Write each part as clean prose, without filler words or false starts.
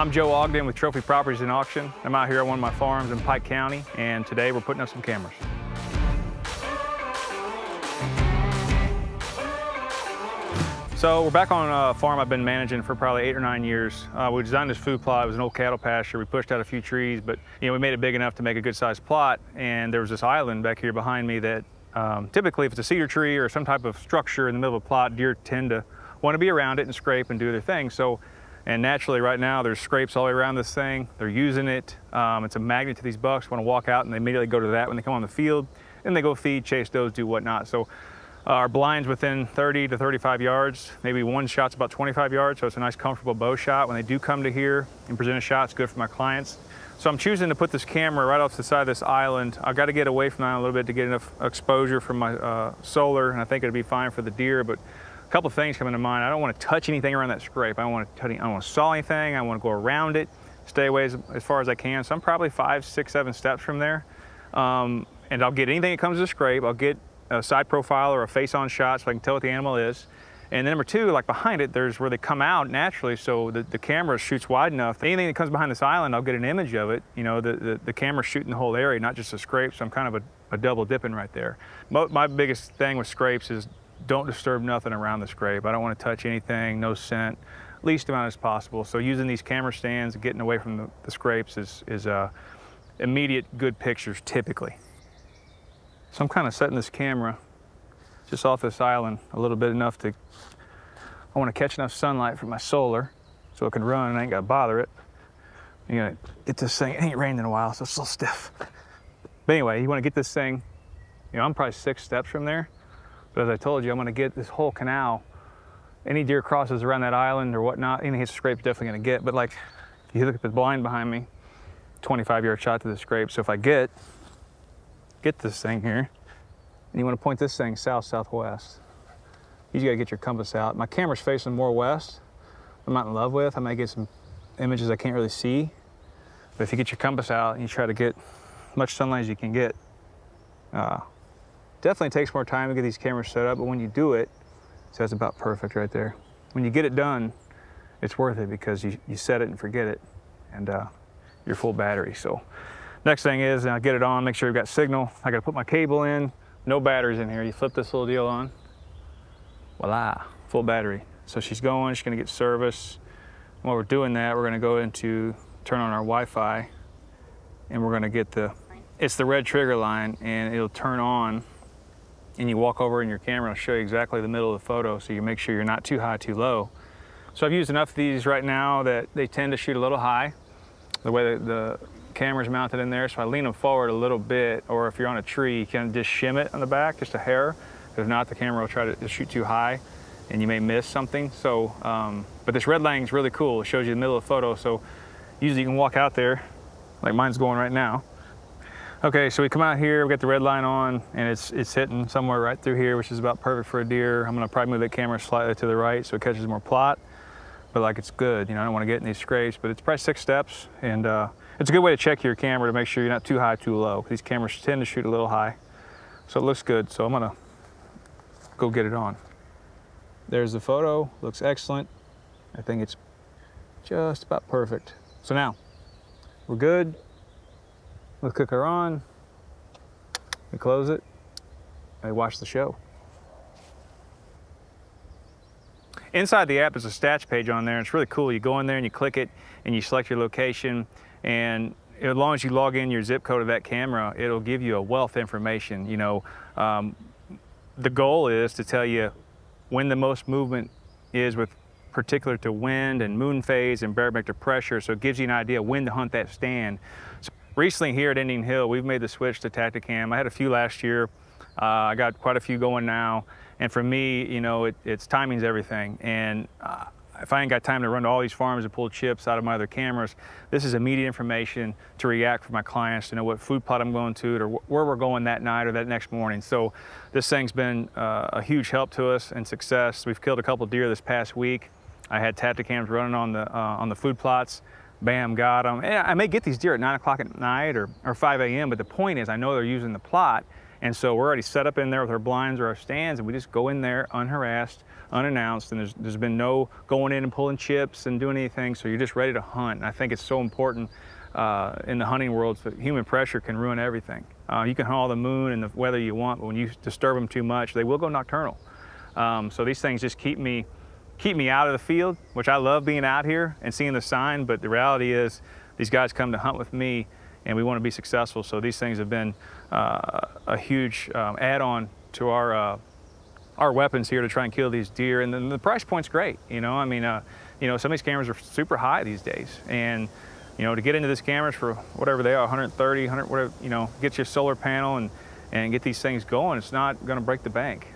I'm Joe Ogden with Trophy Properties and Auction. I'm out here at one of my farms in Pike County, and today we're putting up some cameras. So we're back on a farm I've been managing for probably 8 or 9 years. We designed this food plot. It was an old cattle pasture. We pushed out a few trees, but we made it big enough to make a good sized plot. And there was this island back here behind me that typically if it's a cedar tree or some type of structure in the middle of a plot, deer tend to want to be around it and scrape and do their thing. And naturally right now there's scrapes all the way around this thing. They're using it. It's a magnet to these bucks. Want to walk out and they immediately go to that when they come on the field. Then they go feed, chase does, do whatnot. So our blind's within 30 to 35 yards. Maybe one shot's about 25 yards, so it's a nice comfortable bow shot. When they do come to here and present a shot, it's good for my clients. So I'm choosing to put this camera right off the side of this island. I've got to get away from that a little bit to get enough exposure from my solar, and I think it'll be fine for the deer, but a couple of things come into mind. I don't want to touch anything around that scrape. I don't want to saw anything. I want to go around it, stay away as far as I can. So I'm probably 5, 6, 7 steps from there. And I'll get anything that comes to the scrape. I'll get a side profile or a face-on shot so I can tell what the animal is. And then number two, like behind it, there's where they come out naturally, so the camera shoots wide enough. Anything that comes behind this island, I'll get an image of it. The camera's shooting the whole area, not just a scrape, so I'm kind of a double dipping right there. My biggest thing with scrapes is don't disturb nothing around the scrape. I don't want to touch anything, no scent, least amount as possible. So using these camera stands and getting away from the scrapes is immediate good pictures typically. So I'm kind of setting this camera just off this island a little bit enough I want to catch enough sunlight from my solar so it can run and I ain't got to bother it. You gotta get this thing, it ain't rained in a while, so it's a little stiff. But anyway, you want to get this thing, I'm probably 6 steps from there. But as I told you, I'm going to get this whole canal. Any deer crosses around that island or whatnot, anything hits the scrape's definitely going to get. But like, if you look at the blind behind me, 25-yard shot to the scrape. So if I get this thing here, and you want to point this thing south-southwest, you got to get your compass out. My camera's facing more west. I'm not in love with. I might get some images I can't really see. But if you get your compass out and you try to get as much sunlight as you can get, definitely takes more time to get these cameras set up, but when you do it, so that's about perfect right there. When you get it done, it's worth it because you set it and forget it, and you're full battery. So next thing is, get it on, make sure you've got signal. I got to put my cable in. No batteries in here. You flip this little deal on, voila, full battery. So she's going, she's gonna get service. While we're doing that, we're gonna go into turn on our Wi-Fi, and we're gonna get it's the red trigger line, and it'll turn on, and you walk over in your camera, it'll show you exactly the middle of the photo, so you make sure you're not too high, too low. So I've used enough of these right now that they tend to shoot a little high, the way the camera's mounted in there, so I lean them forward a little bit, or if you're on a tree, you can just shim it on the back, just a hair. If not, the camera will try to shoot too high, and you may miss something. So, but this red lighting is really cool. It shows you the middle of the photo, so usually you can walk out there, like mine's going right now. Okay, so we come out here, we got the red line on, and it's hitting somewhere right through here, which is about perfect for a deer. I'm gonna probably move that camera slightly to the right so it catches more plot, but like it's good. I don't wanna get in these scrapes, but it's probably 6 steps, and it's a good way to check your camera to make sure you're not too high, too low. These cameras tend to shoot a little high, so it looks good. So I'm gonna go get it on. There's the photo, looks excellent. I think it's just about perfect. So now, we're good. Let's click her on, we close it, and we watch the show. Inside the app is a stats page on there, and it's really cool. You go in there and you click it, and you select your location, and as long as you log in your zip code of that camera, it'll give you a wealth of information. The goal is to tell you when the most movement is with particular to wind and moon phase and barometric pressure, so it gives you an idea when to hunt that stand. So recently here at Indian Hill, we've made the switch to Tactacam. I had a few last year. I got quite a few going now. And for me, it's timing's everything. And if I ain't got time to run to all these farms and pull chips out of my other cameras, this is immediate information to react for my clients, to know what food plot I'm going to or where we're going that night or that next morning. So this thing's been a huge help to us and success. We've killed a couple deer this past week. I had Tactacams running on the food plots. Bam, got them. And I may get these deer at 9 o'clock at night or 5 a.m., but the point is I know they're using the plot. And so we're already set up in there with our blinds or our stands, and we just go in there unharassed, unannounced, and there's been no going in and pulling chips and doing anything, so you're just ready to hunt. And I think it's so important in the hunting world that human pressure can ruin everything. You can hunt all the moon and the weather you want, but when you disturb them too much, they will go nocturnal. So these things just keep me out of the field, which I love being out here and seeing the sign, but the reality is these guys come to hunt with me and we want to be successful. So these things have been a huge add-on to our weapons here to try and kill these deer. And then the price point's great. You know, I mean, you know, some of these cameras are super high these days. And, you know, to get into these cameras for whatever they are, 130, 100, whatever, you know, get your solar panel and get these things going, it's not going to break the bank.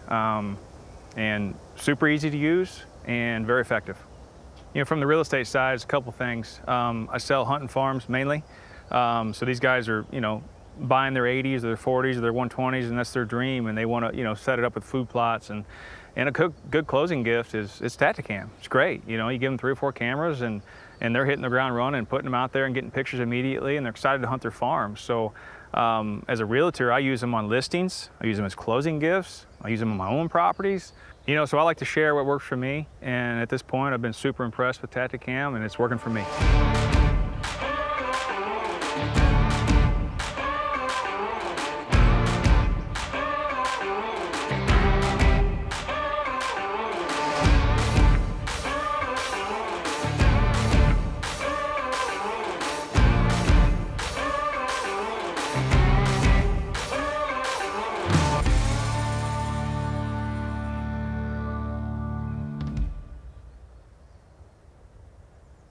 And super easy to use and very effective. You know, from the real estate side, it's a couple things. I sell hunting farms mainly. So these guys are, you know, buying their 80s or their 40s or their 120s, and that's their dream, and they want to, you know, set it up with food plots. And a good closing gift is Tactacam. It's great. You know, you give them 3 or 4 cameras, and they're hitting the ground running and putting them out there and getting pictures immediately, and they're excited to hunt their farm. So as a realtor, I use them on listings. I use them as closing gifts. I use them on my own properties. You know, so I like to share what works for me, and at this point, I've been super impressed with Tactacam, and it's working for me.